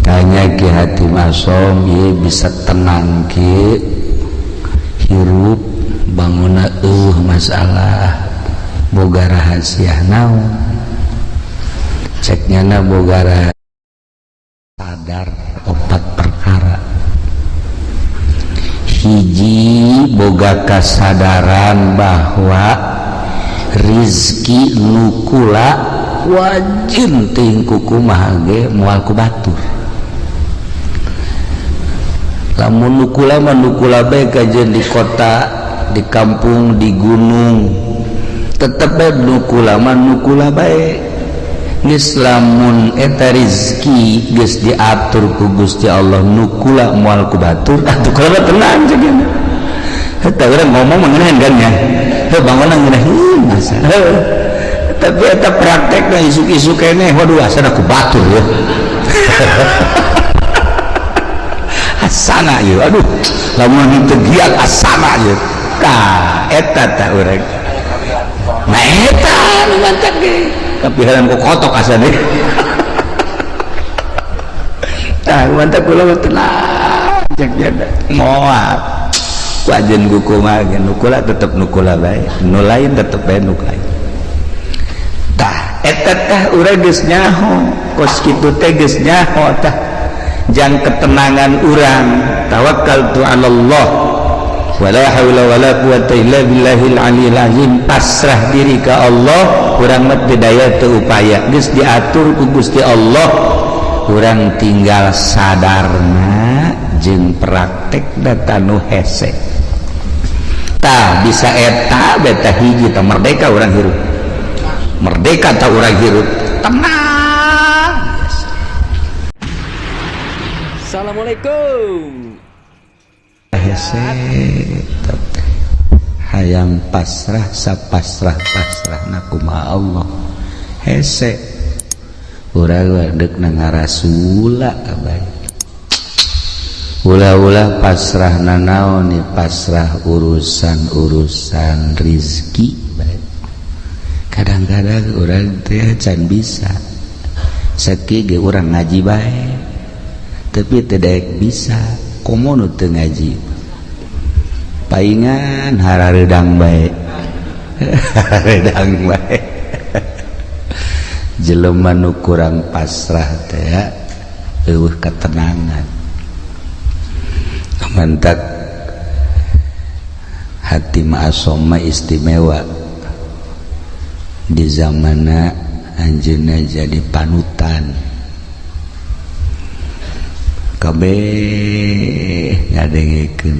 ditanya Ki Hatim Asom ye bisa tenang Ki hirup bangunna masalah boga rahasia naon ceknya boga rahasia sadar opat perkara hiji boga kasadaran bahwa rizki nukula wajib ting kukumaha ge moal ku batur lamun nukula mah nukula bae kajian di kota di kampung di gunung tetep bae nukula mah nukula bae geus lamun eta rizki geus diatur ku Gusti Allah nukula moal ku batur atuh kula tenang cenah eta urang ngomong mengenahan kan ya heuh bangunan ngeunaheun masa tapi eta praktekna isuk-isuk keneh waduh asana ku batur ya asana yeuh aduh lamun teu giat asana yeuh tah eta tah urang nah eta nu mantap ge kapiharan ku kotok asana tah mantap kula tenang cek jada moal wajen kukumaha ge nukula tetep nukula bae nu lain tetep bae nu lain tah eta tah urang geus nyaho kos kitu teh geus nyaho tah jang ketenangan urang tawakkaltu 'alallah wala haula wala quwata illa billahil aliyil azim pasrah diri ka Allah urang mah teu daya teu upaya geus diatur ku Gusti Allah urang tinggal sadarna jeung praktek data nu hese tah bisa eta beta hiji tah merdeka urang hirup merdeka tah urang hirup tenang. Assalamualaikum. Hese hayang pasrah sapasrah pasrahna kumaha Allah hese urang wadeg na ngarasula abay ulah-ulah pasrahna naon ni pasrah urusan rizki bae kadang-kadang urang teh can bisa sakieu ge urang ngaji bae tapi teu daek bisa komo nu teu ngaji paingan hararedang bae hararedang bae jelema nu kurang pasrah teh eueuh ketenangan mantak Hatim Asom istimewa di zamanna anjeunna jadi panutan kabeh ngadengkeun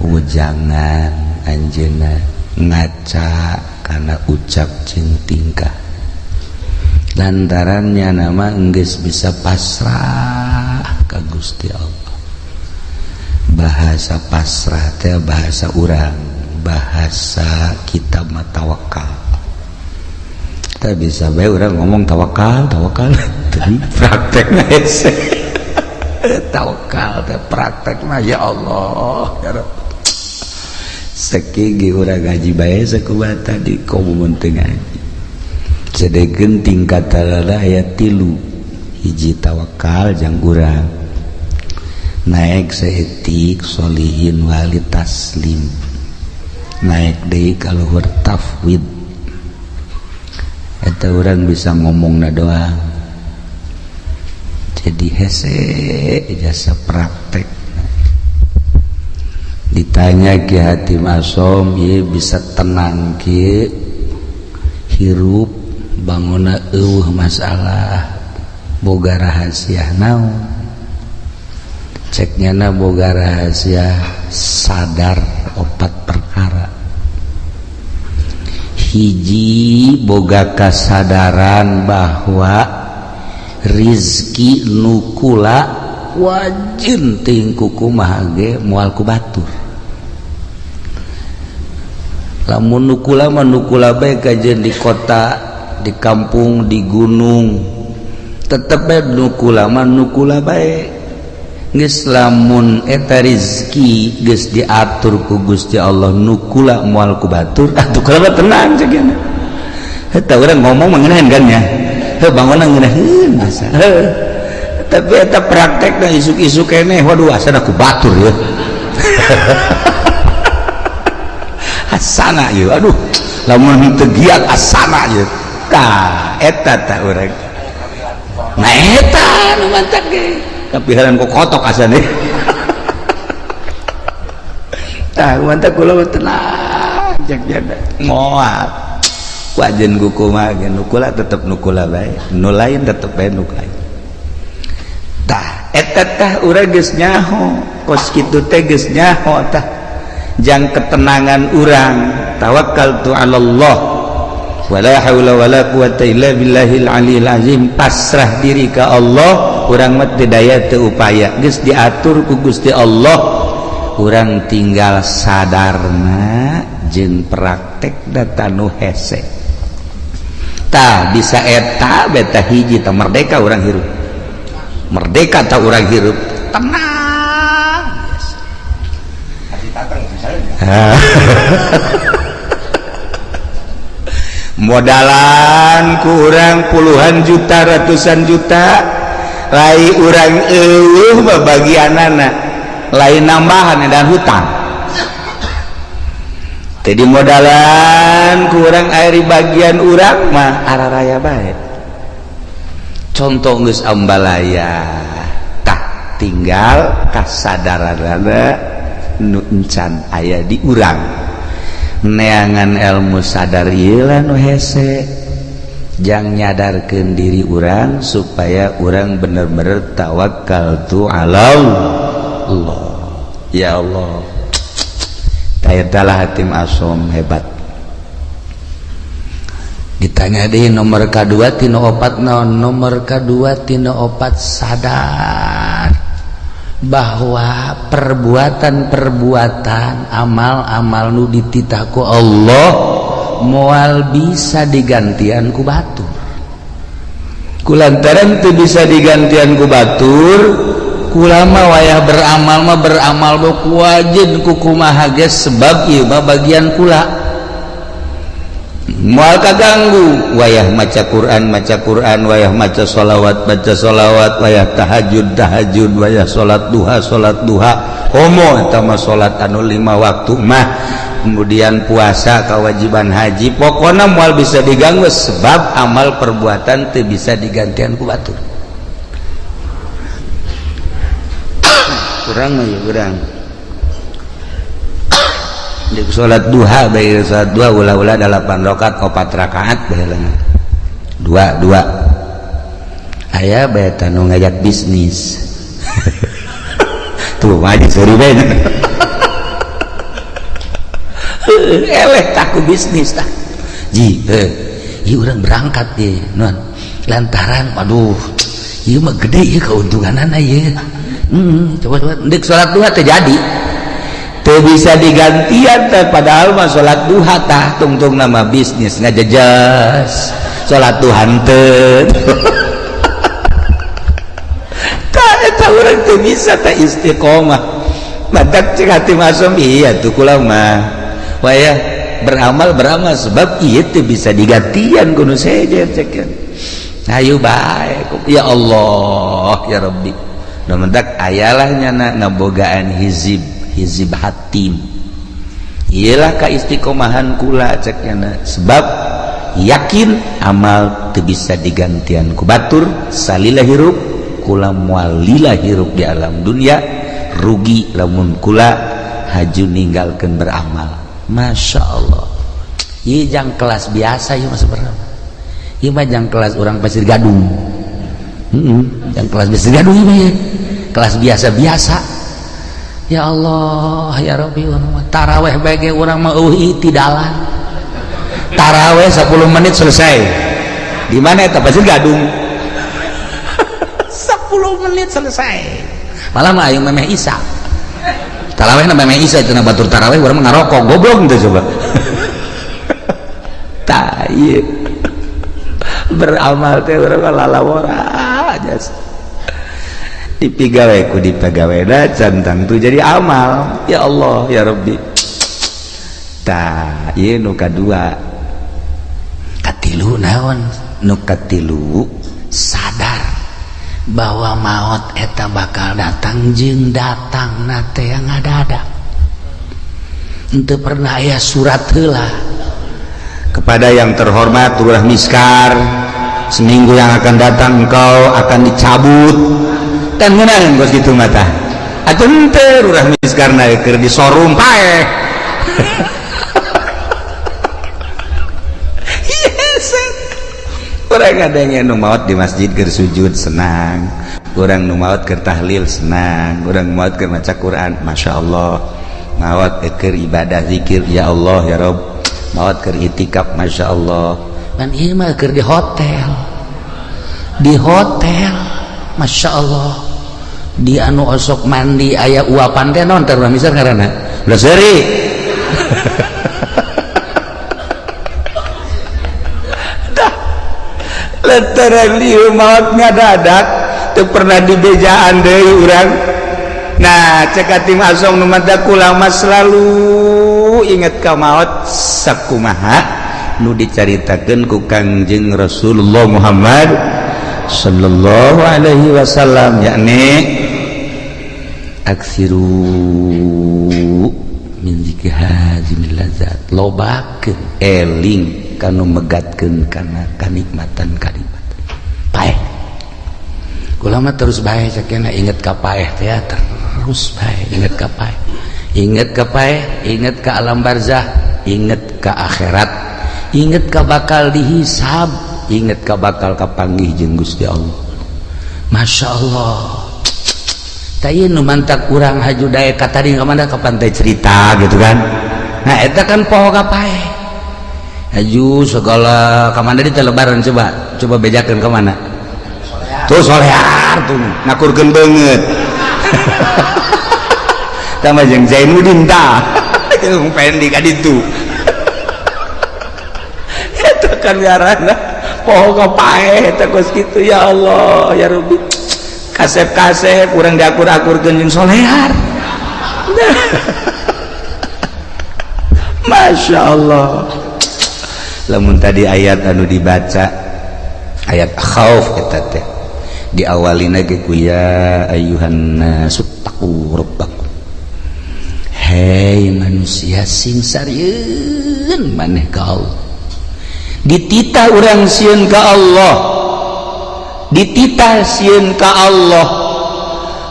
ujangan anjeunna ngaca kana ucap jeung tingkah lantarannya nama geus bisa pasrah ka Gusti Allah bahasa pasrah teh bahasa urang bahasa kita mah tawakal teh bisa bae urang ngomong tawakal tapi praktekna hese tawakal teh praktekna ya Allah ya Rabb sakege urang ngaji bae sakumaha tadi komo teu ngaji sedegeun tingkatanna aya 3 hiji tawakal jang urang naik seetik solihin wali taslim naik deui ka luhur tafwid eta urang bisa ngomongna doang jadi hese jasa praktek ditanya Ki Hatim Asom ye bisa tenang Ki hirup bangunna eueuh masalah boga rahasia naon ceknya boga rahasia sadar opat perkara hiji boga kasadaran bahwa rizki nukula wajib ting kukumaha ge moal ku batur lamun nukula mah nukula bae kajian di kota di kampung di gunung tetep bae nukula mah nukula bae geus lamun eta rizki geus diatur ku Gusti Allah nukula moal ku batur atuh kula tenang cenah eta urang ngomong mengenahan kan ya heuh bangunan ngeunaheun masa eta tapi eta praktek dan isuk-isuk kene waduh asana ku batur ya asana ya aduh lamun teu giat asana ya tah eta tah urang nah eta nu mantak ge kapiharan ku kotok asana tah mantak kula tenang jak janda moal wajen kumaha ge nukula tetep nukula bae nu lain tetep bae nu lain tah eta tah urang geus nyaho kos kitu teh geus nyaho tah jang ketenangan urang tawakkaltu 'ala Allah wala haula wala quwata illa billahil aliyil azim pasrah diri ka Allah urang mah teu daya teu upaya geus diatur ku Gusti Allah urang tinggal sadarna jeung praktek data nu hese tah bisa eta beta hiji tah merdeka urang hirup merdeka tah urang hirup tenang hati tatang misalnya modalan ku urang puluhan juta ratusan juta lai urang eueuh bagianana lain nambahan dan hutang jadi modalan ku urang airi bagian urang mah araraya bae contoh geus ambalaya tah tinggal kasadaranana nu encan aya di urang neangan ilmu sadar ieu nu hese jang nyadarkeun diri urang supaya urang bener-bener tawakkaltu 'ala Allah ya Allah tayatalah hatim asom hebat ditanya deh nomor kedua tino opat naon nomor kedua tino opat sadar bahwa perbuatan-perbuatan amal-amal nu dititah ku Allah moal bisa digantian ku batur kulantaran teu bisa digantian ku batur kulama wayah beramal mah beramal ku wajib ku kumaha geus sebab ieu mah bagian kula moal kaganggu wayah maca Quran wayah maca sholawat wayah tahajud wayah salat duha homo eta mah salat anu 5 waktu mah kemudian puasa kewajiban haji pokona moal bisa diganggu sebab amal perbuatan teu bisa digantian ku batur kurang mah ya kurang di salat duha bae salat duha ulah-ulah 8 rakaat 4 rakaat baheula 2 aya bae tanu ngajak bisnis tuh mah sorry bae eleh taku bisnis tah ji ieu urang berangkat ye non lantaran waduh ieu mah gede ieu keuntunganana ieu coba dek salat duha teh jadi teu bisa digantian teh padahal mah salat duha tah tungtung nama bisnis ngajejas salat duha henteu tah eta urang teu bisa tah istiqomah badak cek hati masuk iya tuh kula mah wayah beramal sebab ieu teu bisa digantian kudu sejen cekeun ayo bae ya Allah ya Rabbi da mendak ayalah nyana ngabogaan hizib hatim iyalah kaistiqomahan kula cekna sebab yakin amal teu bisa digantian ku batur salila hirup kula moal lila hirup di alam dunia rugi lamun kula haju ninggalkeun beramal Masya Allah ieu jang kelas biasa ieu mah sebenarnya ieu mah jang kelas urang Pasir Gadung jang kelas Pasir Gadung ieu mah kelas biasa-biasa ya Allah ya Rabbi taraweh bage urang mah eueuh tidalan taraweh 10 menit selesai di mana eta Pasir Gadung 10 menit selesai malah mah aya memeh Isa taraweh na memeh Isa itu na batur taraweh urang mah ngarokok goblok teh coba tah ieu beramal teh urang lalawara aja dipigawe ku dipagaweuna cantang tu jadi amal ya Allah ya Rabbi tah ieu nu kadua katilu naon nu katilu sadar bahwa maut eta bakal datang jeung datang nate yang ngadadak. Henteu pernah aya surat heula. Kepada yang terhormat Lurah Miskar, seminggu yang akan datang engkau akan dicabut. Kan ngeunaan geus kitu mah tah. Atuh henteu Lurah Miskarna keur di showroom pae. Orang ada yang nu maot di masjid keur sujud senang, orang nu maot keur tahlil senang, orang maot keur maca Quran, masya Allah, maot keur ibadah zikir ya Allah ya Rabb, maot keur itikaf masya Allah. Dan ieu mah keur di hotel, masya Allah, di anu osok mandi aya uapan teh naon teh misal ngaranna leuseuri. Lantaran lieu maot ngadadak teu pernah dibejaan deui urang. Nah cek atim asong nu mata kulama selalu inget ka maot sakumaha nu dicaritakeun ku Kangjeng Rasulullah Muhammad sallallahu alaihi wasallam, yakni aksiru min zikri hazimil lazat, lobakeun eling kanu megatkeun kana kanikmatan kalimat paeh. Ulama terus bae sakena inget ka paeh teh terus bae inget ka paeh, inget ka paeh, inget ka alam barzah, inget ka akhirat, inget ka bakal dihisab, inget ka bakal kapanggih jeung Gusti Allah. Masya Allah. Tadi nu mantak urang haju dae ka tadi kamana kapan teh cerita gitu kan. Nah eta kan poho ka paeh. Haju segala kamana di lebaran coba bejakeun ka mana? Tuh solear tuh ngakurkeun beungeut. Tama jeung Zainuddin tah. Jeung pendi ka ditu. Eta kan ngaranna poho ka paeh eta kos kitu ya Allah ya Rabbi. Kasep-kasep urang diakur-akurkeun jeung solear. Masya Allah. Lamun tadi ayat anu dibaca ayat khauf eta teh diawalina ge ku ya ayyuhan nasu taqu rabbakum, hei manusia sing sarieun maneh ka Allah. Dititah urang sieun ka Allah, dititah sieun ka Allah.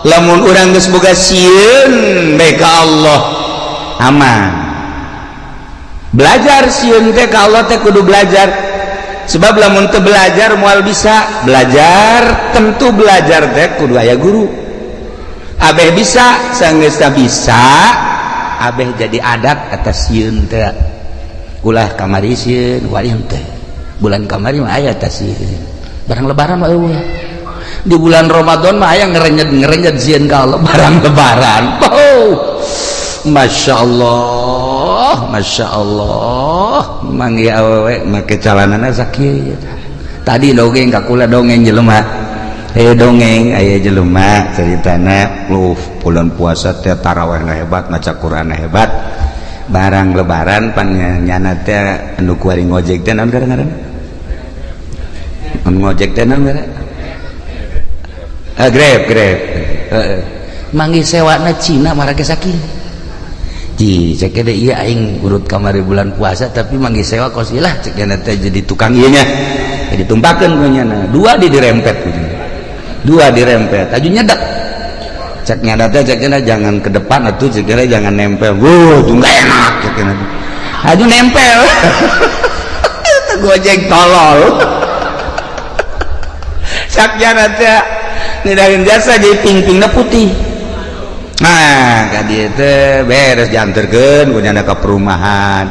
Lamun urang geus boga sieun bae ka Allah aman. Belajar sieun teh ka Allah teh kudu belajar, sebab lamun teu belajar moal bisa belajar, tentu belajar teh kudu aya guru. Abeh bisa saenggeus bisa abeh jadi adat atas sieun teh ulah kamari sieun walian teh bulan kamari mah aya teh sieun, barang lebaran mah eueuh. Di bulan Ramadan mah aya ngerenjed sieun ka Allah barang lebaran. Oh Masya Allah, Masya Allah, manggi awewe make calanana sakieu. Tadi dongeng kakula dongeng jelema, dongeng aya jelema ceritana bulan puasa teh tarawehna hebat, maca Qur'an hebat, barang lebaran pan nyana teh anu kuari ngojek teh naon ngaranna? Anu ngojek teh naon ngaranna? Grab. Manggi sewana Cina marake sakieu. Ji cek ada iya aing urut kamari bulan puasa tapi manggi sewa kos ilah cek teh jadi tukang ieu nya jadi tumpakeun ku nyana dua dirempet aju nyedak cek nyada teh cek jangan ke depan atuh cek jangan nempel tunggu enak cek aju nempel itu gojek tolol cek nyana teh nidahin jasa jadi ping-pingna putih. Nah kadi teh beres dianterkeun ku nyana ka perumahan.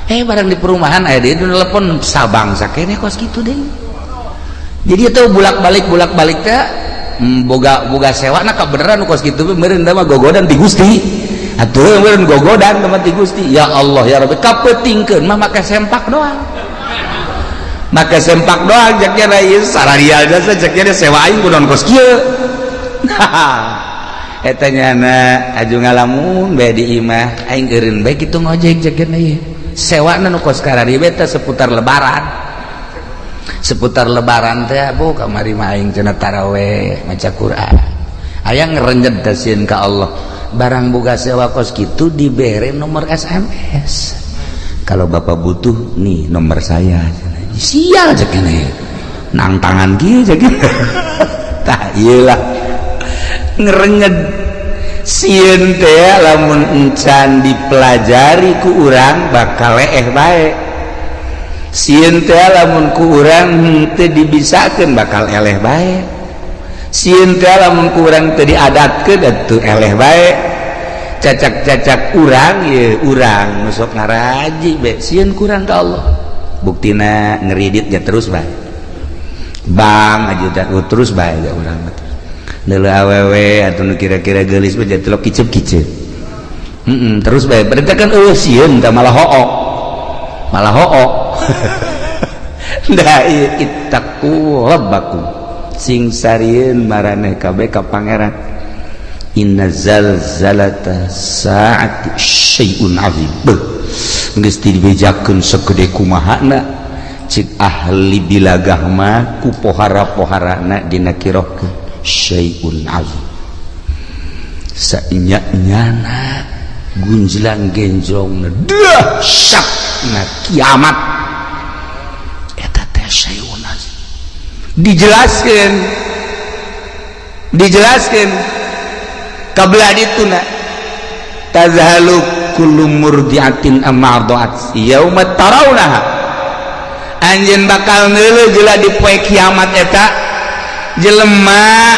Barang di perumahan aya di telepon sabang sakene kos kitu deui. Jadi itu bulak-balik teh boga sewana ka beneran kos kitu meureun da mah gogodan ti Gusti. Atuh meureun gogodan ka ti Gusti. Ya Allah ya Rabbi kapeutingkeun mah make sempak doang. Make sempak doang cek nya ieu sararial jasa cek nya sewa aing kunaon kos kieu. Eta nyana aju ngalamun bae di imah aing eureun bae kitu ngojek cekeun ieu sewana nu kos karari beta seputar lebaran seputar lebaran teh bu kamari maing cenah taraweh maca Quran aya ngerenjed dasieun ka Allah barang boga sewa kos kitu dibere nomor SMS kalau bapak butuh nih nomor saya sial cek ini nang tangan kieu cek tah ieu lah ngerenjed sieun teh lamun encan dipelajari ku urang bakal leeh bae sieun teh lamun ku urang teu dibisakeun bakal eleh bae sieun teh lamun ku urang teu diadatkeun atuh eleh bae cacak-cacak urang ye urang nu sok ngaraji be sieun kurang ka Allah buktina ngeridit ya terus bae bang ajudan terus bae ya urang neuleuh awewe atuh nu kira-kira geulis mah jatelok kiceup-kiceup terus bae berarti kan eueuh sieun tah malah hook da ieu ittaqu rabbakum sing sarieun maraneh kabeh ka pangeran inna zalzalata saati syai'un azim geus dibejakeun sakeude kumahana cik ahli bilagah mah ku pohara-poharana dinakirohkeun syai'un azim sanya-nyana gunjlang genjlongna dahsyatna kiamat eta teh syai'un azim dijelaskeun kabla dituna tazhalu kullu murdiatin amma arda'at yauma tarawnaha anjeun bakal neuleuh geula di poe kiamat eta jelema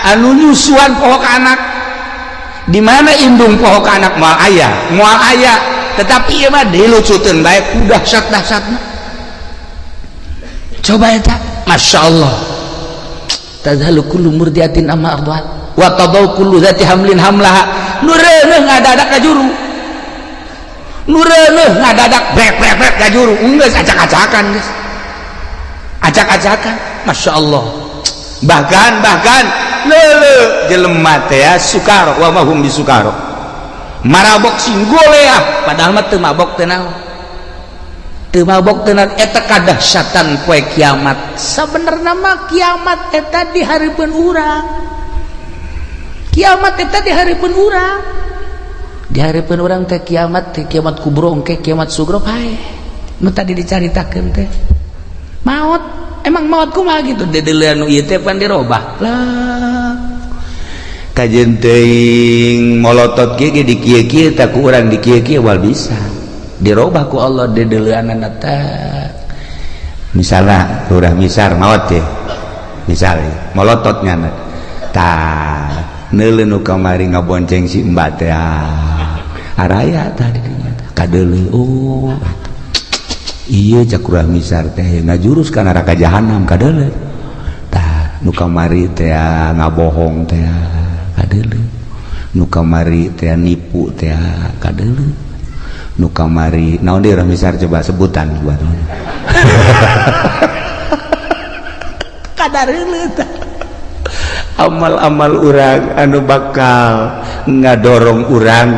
anu nyusuan pohok anak di mana indung pohok anak moal aya tetapi ieu mah dilucuteun bae ku dahsyat-dahsyatna coba eta masyaallah tazhalu kullu murdiatin amma arda'at wa tadau kullu zati hamlin hamlaha nu reuneuh ngadadak ka juru nu reuneuh ngadadak brek-brek ka juru geus acak-acakan geus acak-acakan masyaallah bahkan leuleuh jelema teh sukaro wa mahum bisukaro marabok sing golea padahal mah teu mabok teh naon teu mabok teh naon eta kadahsyatan poe kiamat sabenerna mah kiamat eta di hareupeun urang kiamat eta di hareupeun urang di hareupeun urang teh kiamat kubro engke kiamat sugro pae nu tadi dicaritakeun teh maut emang maut kumaha gitu dedeleuan nu ieu teh pan dirobah lah kajeun teuing molotot ge di kieu-kieu tah ku urang di kieu-kieu wal bisa dirobah ku Allah dedeleuanna teh misalna urang misar maot teh misalnya molotot nyana tah neuleuh nu kamari ngabonceng si Mbak teh araya tadi dinya kadeuleuh oh iya cak urang misar teh ngajurus ka neraka jahanam kadeuleuh tah nu kamari teh ngabohong teh kadeuleuh nu kamari teh nipu teh kadeuleuh nu kamari naon deui urang misar coba sebutan buat kadareuleut tah amal-amal urang anu bakal ngadorong urang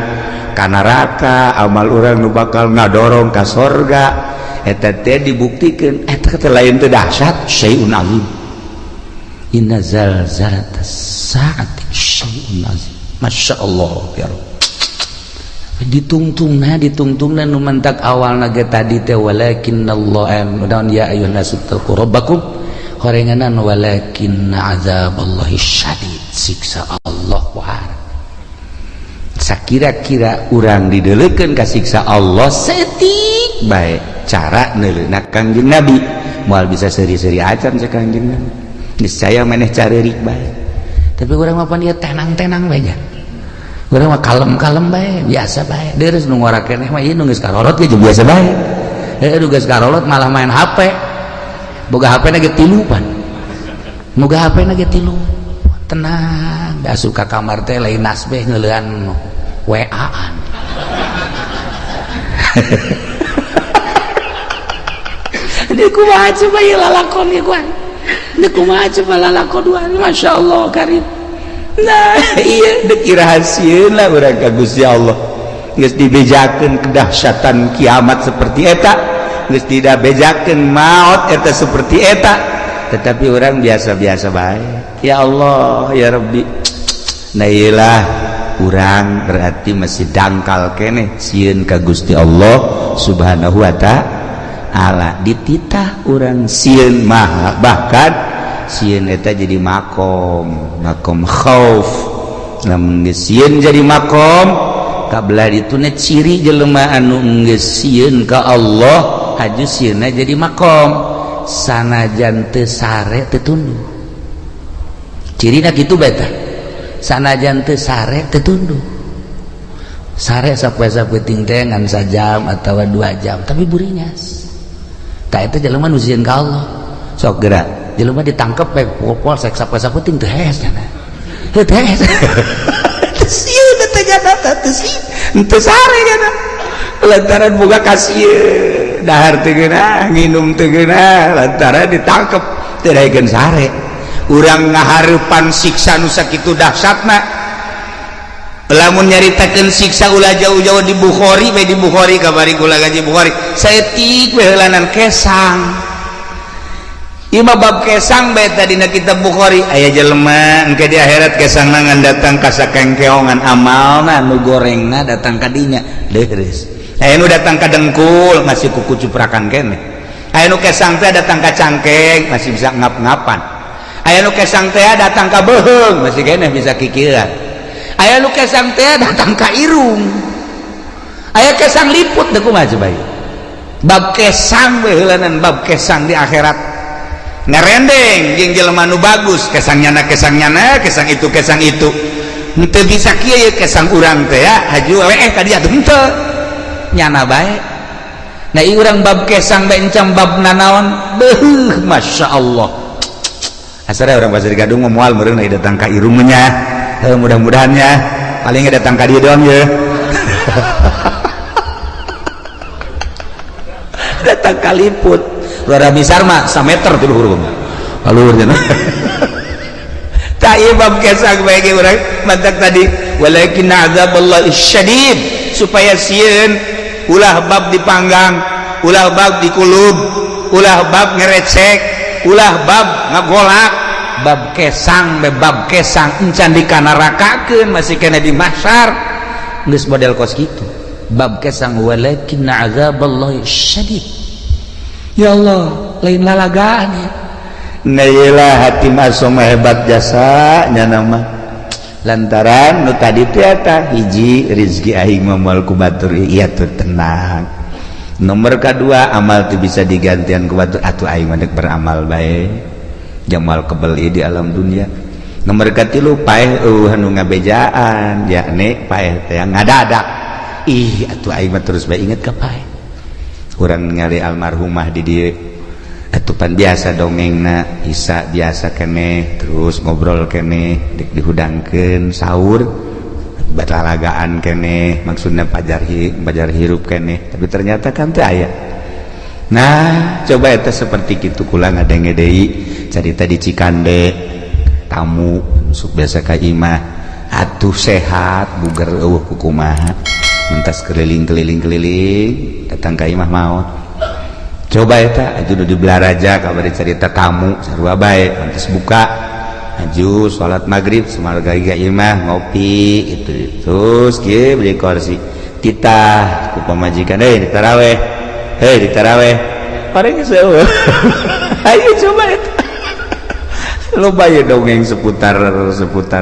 ka neraka amal urang nu bakal ngadorong ka sorga eta teh dibuktikeun eta teh lain teh dahsyat syai'un azim inna zalzalatas saati syai'un azim masyaallah ya Rabb ditungtungna nu mentak awalna ge tadi teh walakinnallaha mudaun ya ayyuhan nasu taqu rabbakum horenganan walakinna azaballahi syadid siksa Allah pohara sakira-kira urang dideuleukeun ka siksa Allah setik bae cara neuleuhna Kangjeng Nabi moal bisa seri-seri acan cek Kangjeng Nabi niscaya maneh careurik bae tapi urang mah pan ieu tenang-tenang bae nya urang mah kalem-kalem bae biasa bae deres nu ngora keneh mah ieu nu geus karorot ge biasa bae nu geus karorot malah main HP boga HP na ge 3 pan boga HP na ge 3 tenang da suka kamar teh lain nasbeh ngeuleuhan WA-an dia kumaha coba ieu lalakon ieu kuan dia kumaha coba lalakon duaan masyaallah karim nah iya dek irahasieun lah urang ka Gusti Allah geus dibejakeun kedahsyatan kiamat seperti eta geus tidak bejakeun maot eta seperti eta, tetapi orang biasa-biasa baik. Ya Allah ya Rabbi, nah iyalah urang berarti masih dangkal keneh sieun ka Gusti Allah Subhanahu wa ta'ala. Dititah urang sieun mah bahkan sieun eta jadi makom khauf. Lamun geus sieun jadi makom kabelah dituna ciri jelema anu geus sieun ka Allah haju sieunna jadi makom sanajan teu sare teu tunduk. Cirina kitu beta, sanajan teu sare teu tunduk. Sare sapoe-sapoe teh ngan sajam atawa 2 jam tapi burinyas. Tah eta jelema nu sieun ka Allah. Sok geura jelema ditangkep pe polsek sapoe-sapoe teu hees cenah. Teu hees. Sieun teh jana teu sieun, teu sare cenah. Lantaran boga kasieun, dahar teu geunah, nginum teu geunah, lantaran ditangkep teu daekeun sare. Urang ngahareupan siksa nu sakitu dahsyatna. Lamun nyaritakeun siksa ulah jauh-jauh di Bukhari, di Bukhari kabari kula gaji Bukhari. Saeutik we heulanan kesang. Ieu mah bab kesang bae tadi dina kitab Bukhari. Aya jelema engke di akhirat kesangna ngan datang ka sakengkeongan amalna nu gorengna datang ka dinya leureus. Aya nu datang ka dengkul masih kuku cuprakan keneh. Aya nu kesang teh datang ka cangkeng masih bisa ngap-ngapan. Aya nu kesang teh datang ka beuheung masih keneh bisa kikiran. Aya nu kesang teh datang ka irung. Aya kesang liput teh kumaha coba ieu. Bab kesang we heulanan bab kesang di akhirat. Ngarendeng jeung jelema nu bagus, kesangnyana kesang itu. Henteu bisa kieu ye kesang urang teh ya, haju weeh ka dieu atuh henteu. Nyana bae. Nah ieu urang bab kesang bae encam bab nanaon, beuh masyaallah. Asara orang pasir Gadung moal meureun datang ka irungnya. Mudah-mudahan ya paling datang ka dieu doang ya. Datang ka liput. Rada besar mah 1 meter tuh luhur. Luhur cenah. Ta ieu bab kesang bae ge urang mantak tadi walakin azaballahi syadid supaya sieun ulah bab dipanggang, ulah bab dikulub, ulah bab ngerecek, ulah bab ngagolak. Bab kesang bab kesang encan dikanarakakeun masih kena di mahsyar geus model kos kitu. Bab kesang walakin azaballahi syadid. Ya Allah lain lalagaan ya. Nailah hati masoma hebat jasa nya nama lantaran nu tadi teh eta hiji rezeki aing moal ku batur ieu teu tenang. Nomor kedua amal teu bisa digantian ku batur atuh aing mah beramal bae. Jamal kebeli di alam dunia. Nomor katilu paeh anu ngabejaan yakni paeh teh ngadadak. Ih atuh aing mah terus bae inget ka paeh. Urang ningali almarhumah di dieu atuh pan biasa dongengna Isa biasa keneh terus ngobrol keneh dik dihudangkeun sahur batalagaan keneh maksudna pajar hirup keneh tapi ternyata kan teu aya. Nah coba eta seperti kitu kula ngadenge deui carita di Cikande tamu sok biasa ka imah atuh sehat bugar eueuh kumaha mentas keliling datang ka imah maot coba eta aju nu diblaraja kabari carita tamu sarua bae mantas buka aju salat maghrib sumarga ka imah ngopi itu terus kieu beli kursi titah ku pamajikan di taraweh paling seueuh ayo coba itu loba ya dongeng seputar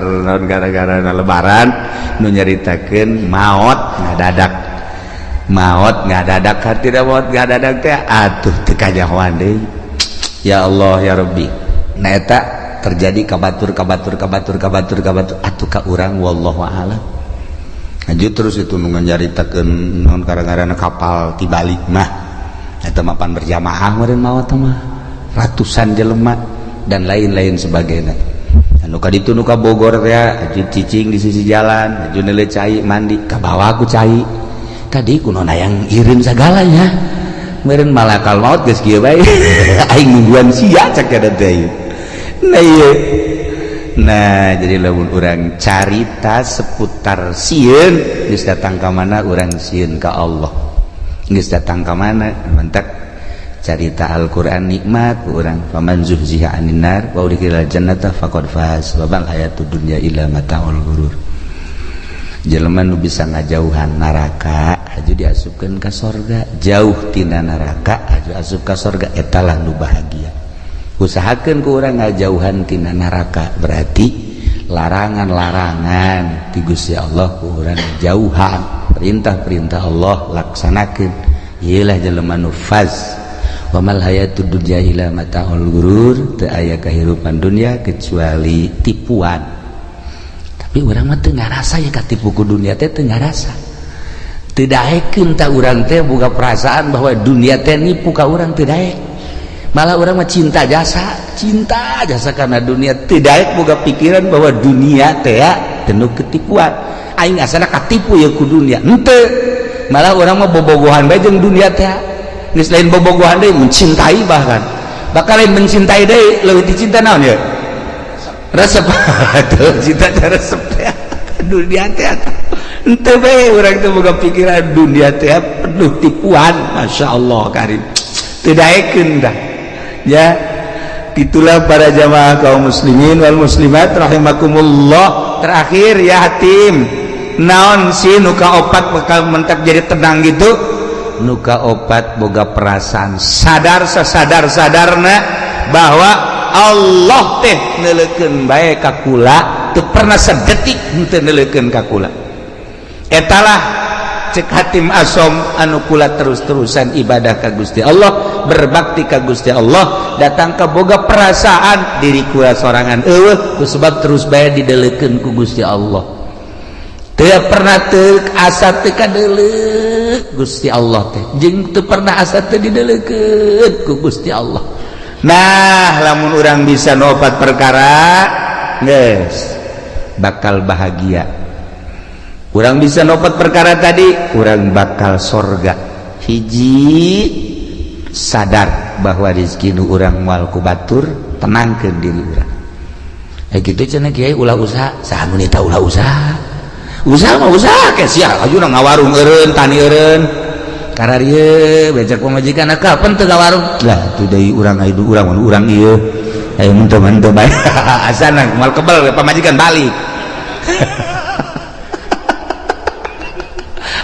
naon gara-gara lebaran nu nyaritakeun maot ngadadak hartina maot ngadadak teh atuh teu kajahoan deui. Ya Allah ya Rabbi nah eta terjadi kabatur atuh ka urang wallahu a'lam. Lanjut terus itu nu nyaritakeun naon gara-garana kapal tibalik mah eta mapan berjamaah meureun maot mah ratusan jelema dan lain-lain sebagainya. Anu kaditu nu ka Bogor teh aju cicing di sisi jalan, aju neuleuh cai mandi ka bawah ku cai. Tadi kuno yang irin segalanya. Meureun malakal maut geus kieu bae. Aing nungguan sia cek ada teh. Nah ieu. Nah, jadi lamun urang carita seputar sieun geus datang ka mana urang sieun ka Allah. Geus datang ka mana mentek carita Al-Qur'an nikmat ku urang faman zuhziha 'anil nar wa udkhilal jannata faqad faz wa bal hayatud dunya illa mataul ghurur. Jelema nu bisa ngajauhan neraka aju diasupkeun ka sorga, jauh tina neraka aju asup ka sorga, eta lah nu bahagia. Usahakeun ku urang ngajauhan tina neraka, berarti larangan-larangan ti Gusti Allah ku urang jauhan, perintah-perintah Allah laksanakeun. Ieulah jelema nu faz. Wa mal hayatud dunya illa mataul ghurur, teu aya kahirupan dunia kecuali tipuan. Tapi urang mah teu ngarasa ya katipu ku dunia teh, teu ngarasa. Teu daekeun ta urang teh boga perasaan bahwa dunia teh nipu ka urang, teu daek. Malah urang mah cinta jasa karena dunia, teu daek boga pikiran bahwa dunia teh penuh ketipuan. Aing asana katipu ya ku dunia, henteu. Malah urang mah bobogohan bae jeung dunia teh. Geus lain bobogohan deui, mencintai bahkan. Bakal lain mencintai deui, leuwih dicinta naon ya? Resep atuh cinta resep teh dunia teh henteu bae urang teh boga pikiran dunia teh penuh tipuan. Masyaallah karim teu daekeun dah ya. Itulah para jamaah kaum muslimin wal muslimat rahimakumullah. Terakhir ya hatim, naon sih nuka opat bakal mentak jadi tenang gitu? Nuka opat boga perasaan sadar sasadar-sadarna bahwa Allah teh neleukeun bae ka kula, teu pernah sadetik henteu neleukeun ka kula. Etalah cek hatim asom anu kula terus-terusan ibadah ka Gusti Allah, berbakti ka Gusti Allah, datang ka boga perasaan diri kula sorangan eueuh ku sebab terus bae dideleukeun ku Gusti Allah. Teu pernah teu asa teu kadeuleuh Gusti Allah teh, jeung teu pernah asa teu dideleukeun ku Gusti Allah. Nah, lamun urang bisa nopat perkara geus bakal bahagia. Urang bisa nopat perkara tadi, urang bakal sorga. Hiji sadar bahwa rezeki nu urang moal ku batur, tenangkeun diri urang. Kitu cenah kiai ulah usaha, saha nu nita ulah usaha. Usaha mah usaha ke sia, ajuna ngawarung eureun, tani eureun. Kararieu becak pamajikan kapan teu ka warung lah tu deui urang aya urang ieu aya menteu bae asana moal kebal pamajikan balik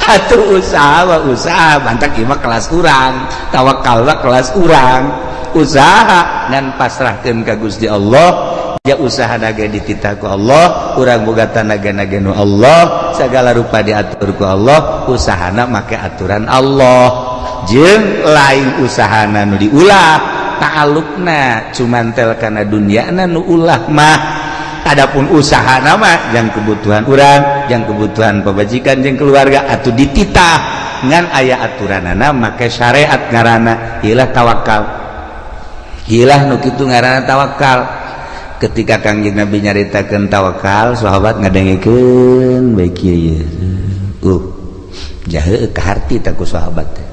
atuh usaha bantak ieu mah kelas urang, tawakal kelas urang, usaha ngan pasrahkeun ka Gusti Allah. Ya usaha naga dititah ku Allah, urang boga tanaga-naga nu Allah, segala rupa diatur ku Allah, usahana make aturan Allah. Jeung lain usahana nu diulah, ta'alluqna cumantel kana dunyana nu ulah mah. Adapun usahana mah jang kebutuhan urang, jang kebutuhan pabajikan jeung keluarga atuh dititah ngan aya aturanana make syariat ngaranna ieulah tawakal. Ieulah nu kitu ngaranna tawakal. Ketika Kangjeng Nabi nyaritakeun tawakal, sahabat ngadengikeun bae kieu. Jahe ka harti ta ku sahabat teh.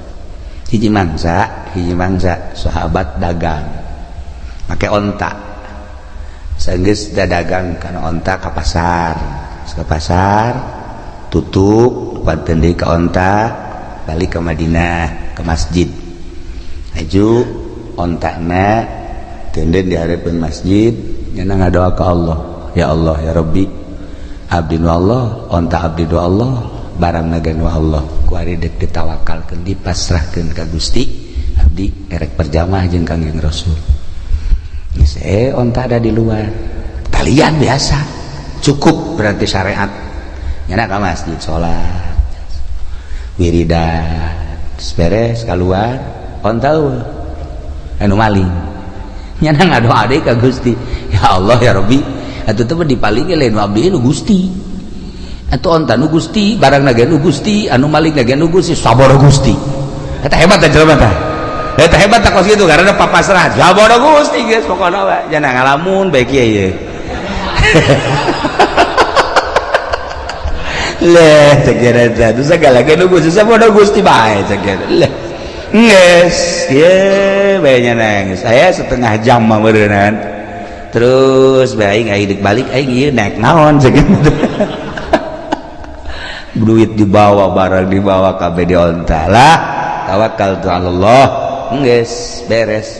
Hiji mangsa sahabat dagang. Make onta. Saenggeus dagang kana onta ka pasar. Ka pasar tutup padeun deui ka onta, balik ke Madinah, ke masjid. Aju ontana tenden di hadapan masjid. Nyana ngadoa ka Allah, ya Allah ya Rabbi, abdi nu Allah, onta abdi nu Allah, barang naga nu Allah, ku ari dek ditawakalkeun dipasrahkeun ka Gusti, abdi erek perjamaah jeung Kangjeng Rasul. Geus onta ada di luar, talian biasa, cukup berarti syariat. Nyana ka masjid salat, wiridan, beres keluar, onta anu maling. Nyana ngadoa deui ka Gusti, ya Allah ya Rabbi, atuh teh dipalingi lain abdi nu Gusti, atuh onta nu Gusti, barang nage nu Gusti, anu maling nage nu Gusti, saboro Gusti. Eta hebat teh jelema teh, eta hebat teh kos kitu karena papasrah, saboro Gusti geus pokona we, jangan ngalamun bae kieu ye. Leh cek eta tuh segala ge nu Gusti, saboro Gusti bae cek eta. Leh nges, ye bayanya nangis. Saya setengah jam mah berenang. Terus baik aing balik aing ieu naik naon segitu. Duit dibawa, barang dibawa kabeh di onta lah. Tawakkaltu 'alallah geus beres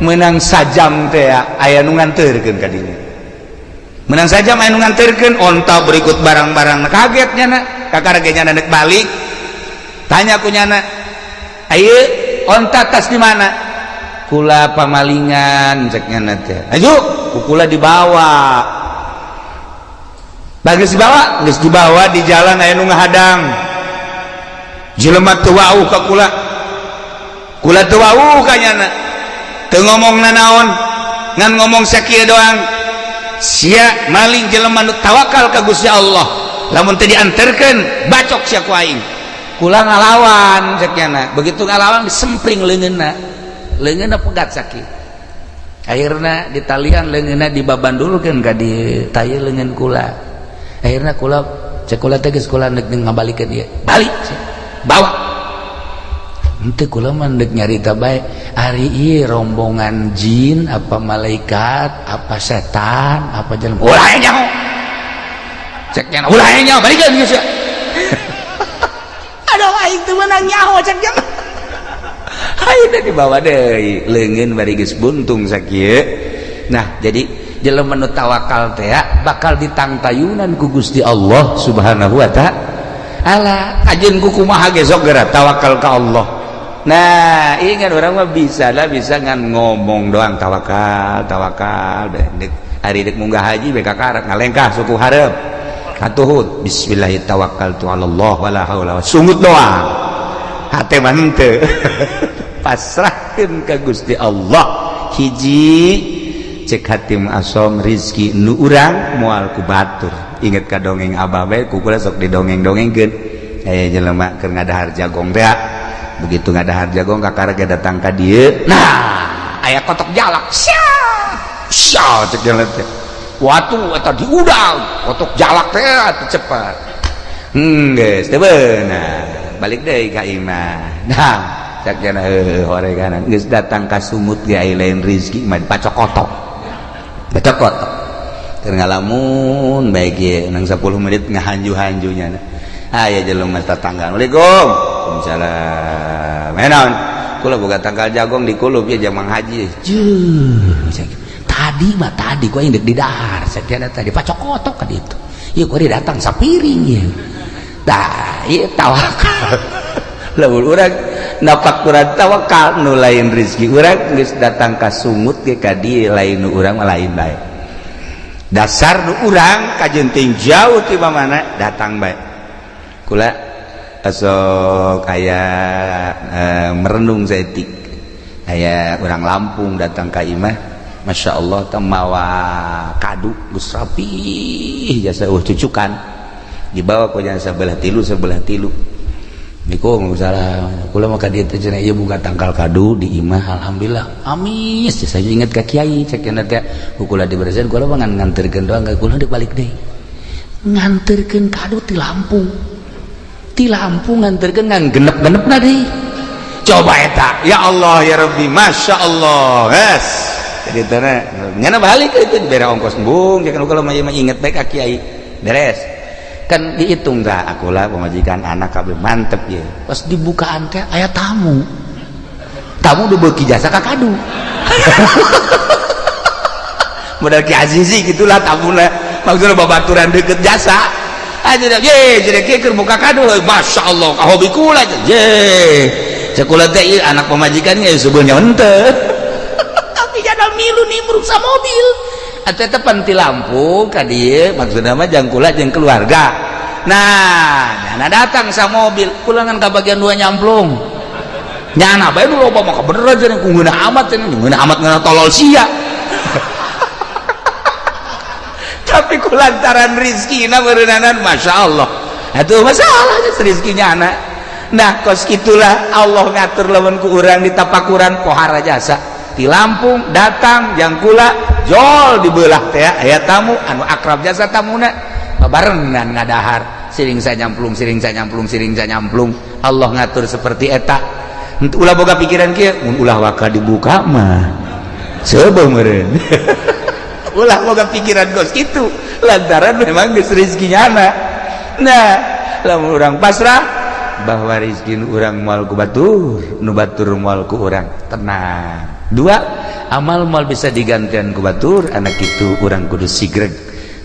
menang sajam teh aya nu nganterkeun ka dieu menang sajam aya nu nganterkeun onta berikut barang-barang kaget nyana kakarage nyana nek balik tanya ku nyana ayeuna onta tas di mana kula pamalingan cek nyana teh aju kula dibawa bagus dibawa di jalan aya nu ngahadang jelema teu wau ka kula teu wau ka nyana teu ngomongna naon ngan ngomong sakieu doang sia maling jelema nu tawakal ka Gusti Allah lamun teu dianterkeun bacok sia ku aing kula ngalawan cek nyana begitu ngalawan disempring leungeunna pegat sakit akhirna ditalian leungeunna dibabandulkeun ka di tayeu leungeun kula akhirna kula cek kula teh geus kula neuk ngabalikeun ieu balik bawa henteu kula mah neuk nyarita bae ari ieu rombongan jin apa malaikat apa setan apa jelema ulah nyaho cek nyana ulah nyaho balikeun geus aduh aing teu meunang nyaho cek nyana ayeuna dibawa deui leungeun bari geus buntung sakieu nah jadi jelema nu tawakal teh bakal ditangtayunan ku Gusti Allah Subhanahu wa taala ajeun ku kumaha ge sok geura tawakal ka Allah nah ingat orang mah bisa ngan ngomong doang tawakal dek ari dek munggah haji beka karak ngalengkah suku hareup katuhut bismillahirrahmanirrahim tawakkaltu 'alallah wala haula sungut doang hate mah henteu pasrahkeun ka Gusti Allah hiji cek hatim asom rizki nu urang moal ku batur inget ka dongeng abah bae ku kula sok didongeng-dongengkeun aya jelema keur ngadahar jagong teh begitu ngadahar jagong kakarage datang ka dieu nah aya kotok jalak sia cek jelema teh watu eta diudang kotok jalak teh atuh cepat geus teu beunang balik deui ka imah nah cek jelema horeganan geus datang ka sumut ge aya lain rizki mah dipacokotok bacokotok keur ngalamun bae ge nang 10 menit ngahanju-hanjunya aya jelema tatanggaan Assalamualaikum waalaikumsalam menaon kula boga tanggal jagong di kulup ya jamang haji tadi ku aing deuk di dahar sakiana tadi pacokotok ka ditu ieu ku datang sapiring ieu tah ieu tawakal lamun urang napak urang tawakal nu lain rezeki urang geus datang ka sumut ge ka dieu lain nu urang mah lain bae dasar nu urang kajenting jauh ti mana datang bae kula asok aya merenung saeutik aya urang Lampung datang ka imah Masya Allah temawa kadu geus rapi jasa cucukan dibawa ku jana sebelah tilu Assalamualaikum salam kula mah ka dieu teh cenah ieu buka tangkal kadu di imah alhamdulillah amis saya inget ka kiai cek cenah teh kula diberesin kula mah nganterkeun doang kula dibalik deui nganterkeun kadu ti Lampung nganterkeun ngan genep-genepna deui coba eta ya Allah ya Rabbi Masya Allah yes jadi teh nyana balik itu dibere ongkos embung jangan kula mah inget bae ka kiai beres kan dihitung dah akulah pemajikan anak kabeh mantep ya pas dibukaan teh aya tamu udah beuki jasa ka kadu modal Ki Azizi gitulah tamuna maksudna babaturan deukeut jasa aja dah ye jadi keur buka kadu Masya Allah ka hobi kula ye cekula teh ieu anak pemajikan ge sebenarnya henteu tapi jadal milu nih meruksa mobil eta panti Lampung ka dieu maksudna mah jang kula jeung keluarga nah nyana datang sa mobil kula ngan ka bagian 2 nyamplung nyana bae nu loba mah bener aja ku ngeunah amat ngana tolol sia tapi kulantaran rizkina beureunanan Masya Allah atuh masalah rezekinya anak nah kos kitulah Allah ngatur lamun ku urang di tapakuran pohara jasa di Lampung datang jang kula jol dibelah teh aya tamu anu akrab jasa tamuna barengan ngadahar siring nyamplung Allah ngatur seperti eta ulah boga pikiran kieu mun ulah waka dibuka mah seubeuh meureun ulah boga pikiran gos kitu lantaran memang geus rezekinya anak nah lamun urang pasrah bahwa rizki nu urang moal ku batur, nu batur moal ku urang, tenang. 2, amal moal bisa digantian ku batur, anak itu urang kudu sigreg.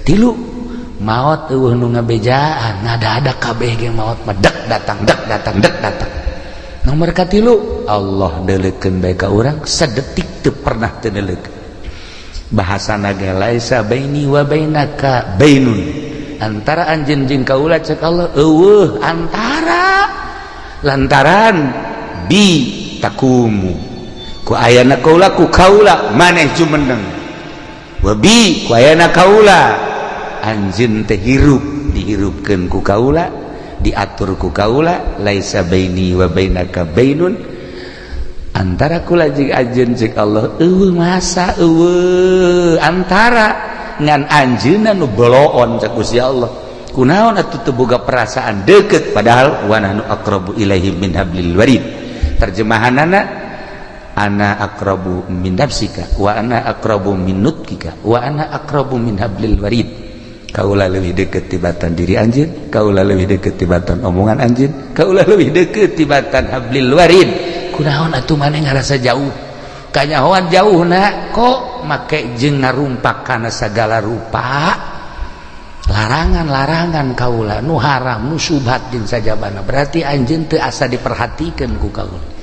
3, maot eueuh nu ngabejaan, ngada-ada kabeh ge maot mah dek datang. Nomor ka 3, Allah deuleukeun bae ka urang sadetik teu pernah teu deuleukeun. Bahasana ge laisa baini wa bainaka bainun, antara anjeun jeung kaula cek Allah eueuh antara, lantaran bi takumu ku ayana kaula ku kaula maneh jumeneng, wa bi ku ayana kaula anjeun teh hirup dihirupkeun ku kaula, diatur ku kaula, laisa baini wa bainaka bainun, antara kula jeung anjeun cek Allah eueuh masa eueuh antara ngan anjeunna nu beloon cek Gusti Allah. Kunaon atuh teu boga perasaan deukeut padahal wa nahnu aqrabu ilaihi min hablil warid. Terjemahanana ana aqrabu min nafsika wa ana aqrabu min nutkika wa ana aqrabu min hablil warid. Kaula leuwih deukeut tibatan diri anjeun, kaula leuwih deukeut tibatan omongan anjeun, kaula leuwih deukeut tibatan hablil warid. Kunaon atuh maneh ngarasa jauh, kanyahoan jauhna kok make jeung ngarumpak kana sagala rupa larangan-larangan kaula nu haram nu subhat jeung sajabana, berarti anjeun teu asa diperhatikeun ku kaula.